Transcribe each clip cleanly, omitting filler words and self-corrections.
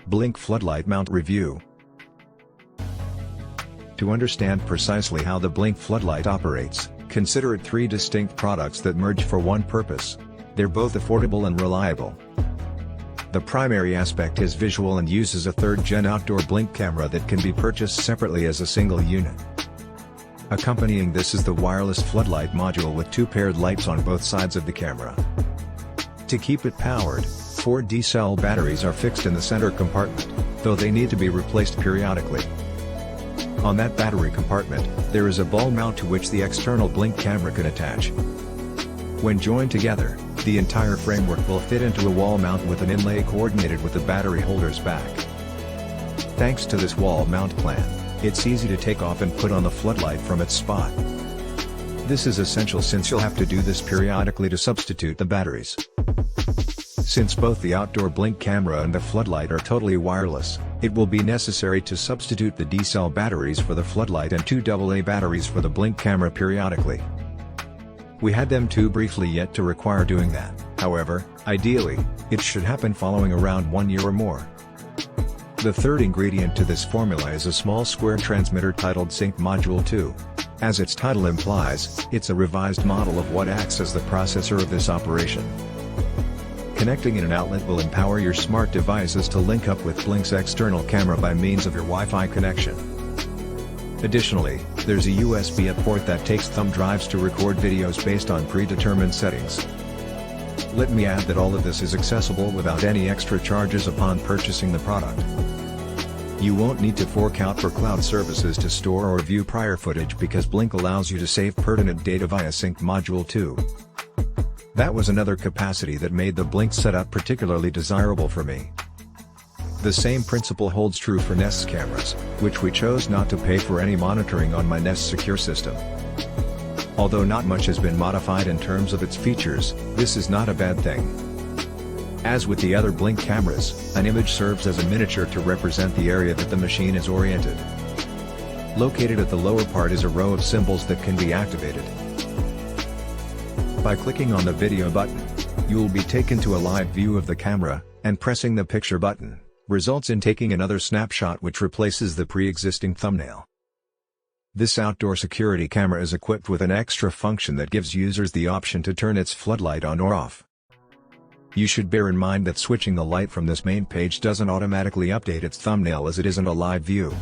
Blink Floodlight Mount Review. To understand precisely how the Blink Floodlight operates, consider it three distinct products that merge for one purpose. They're both affordable and reliable. The primary aspect is visual and uses a third-gen outdoor blink camera that can be purchased separately as a single unit. Accompanying this is the wireless floodlight module with two paired lights on both sides of the camera. To keep it powered, 4 D-cell batteries are fixed in the center compartment, though they need to be replaced periodically. On that battery compartment, there is a ball mount to which the external blink camera can attach. When joined together, the entire framework will fit into a wall mount with an inlay coordinated with the battery holder's back. Thanks to this wall mount plan, it's easy to take off and put on the floodlight from its spot. This is essential since you'll have to do this periodically to substitute the batteries. Since both the outdoor blink camera and the floodlight are totally wireless, it will be necessary to substitute the D-cell batteries for the floodlight and 2 AA batteries for the blink camera periodically. We had them too briefly yet to require doing that, however, ideally, it should happen following around 1 year or more. The third ingredient to this formula is a small square transmitter titled Sync Module 2. As its title implies, it's a revised model of what acts as the processor of this operation. Connecting in an outlet will empower your smart devices to link up with Blink's external camera by means of your Wi-Fi connection. Additionally, there's a USB port that takes thumb drives to record videos based on predetermined settings. Let me add that all of this is accessible without any extra charges upon purchasing the product. You won't need to fork out for cloud services to store or view prior footage because Blink allows you to save pertinent data via Sync Module 2. That was another capacity that made the Blink setup particularly desirable for me. The same principle holds true for Nest's cameras, which we chose not to pay for any monitoring on my Nest Secure system. Although not much has been modified in terms of its features, this is not a bad thing. As with the other Blink cameras, an image serves as a miniature to represent the area that the machine is oriented. Located at the lower part is a row of symbols that can be activated. By clicking on the video button, you will be taken to a live view of the camera, and pressing the picture button results in taking another snapshot which replaces the pre-existing thumbnail. This outdoor security camera is equipped with an extra function that gives users the option to turn its floodlight on or off. You should bear in mind that switching the light from this main page doesn't automatically update its thumbnail as it isn't a live view.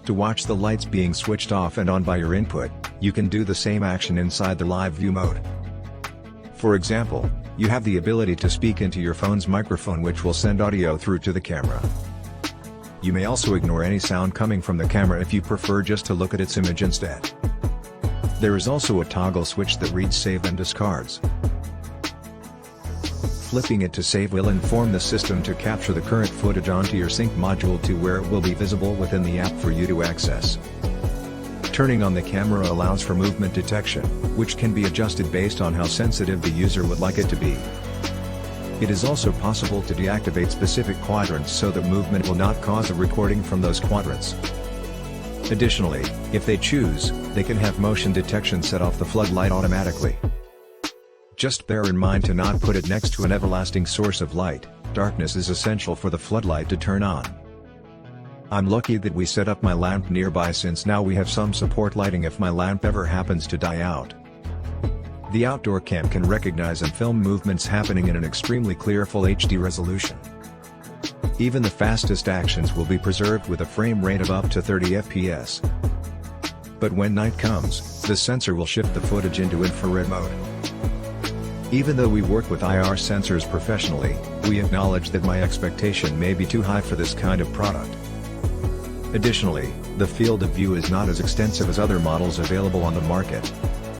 To watch the lights being switched off and on by your input, you can do the same action inside the live view mode. For example, you have the ability to speak into your phone's microphone which will send audio through to the camera. You may also ignore any sound coming from the camera if you prefer just to look at its image instead. There is also a toggle switch that reads save and discards. Flipping it to save will inform the system to capture the current footage onto your Sync Module 2 where it will be visible within the app for you to access. Turning on the camera allows for movement detection, which can be adjusted based on how sensitive the user would like it to be. It is also possible to deactivate specific quadrants so that movement will not cause a recording from those quadrants. Additionally, if they choose, they can have motion detection set off the floodlight automatically. Just bear in mind to not put it next to an everlasting source of light. Darkness is essential for the floodlight to turn on. I'm lucky that we set up my lamp nearby since now we have some support lighting if my lamp ever happens to die out. The outdoor cam can recognize and film movements happening in an extremely clear Full HD resolution. Even the fastest actions will be preserved with a frame rate of up to 30 FPS. But when night comes, the sensor will shift the footage into infrared mode. Even though we work with IR sensors professionally, we acknowledge that my expectation may be too high for this kind of product. Additionally, the field of view is not as extensive as other models available on the market.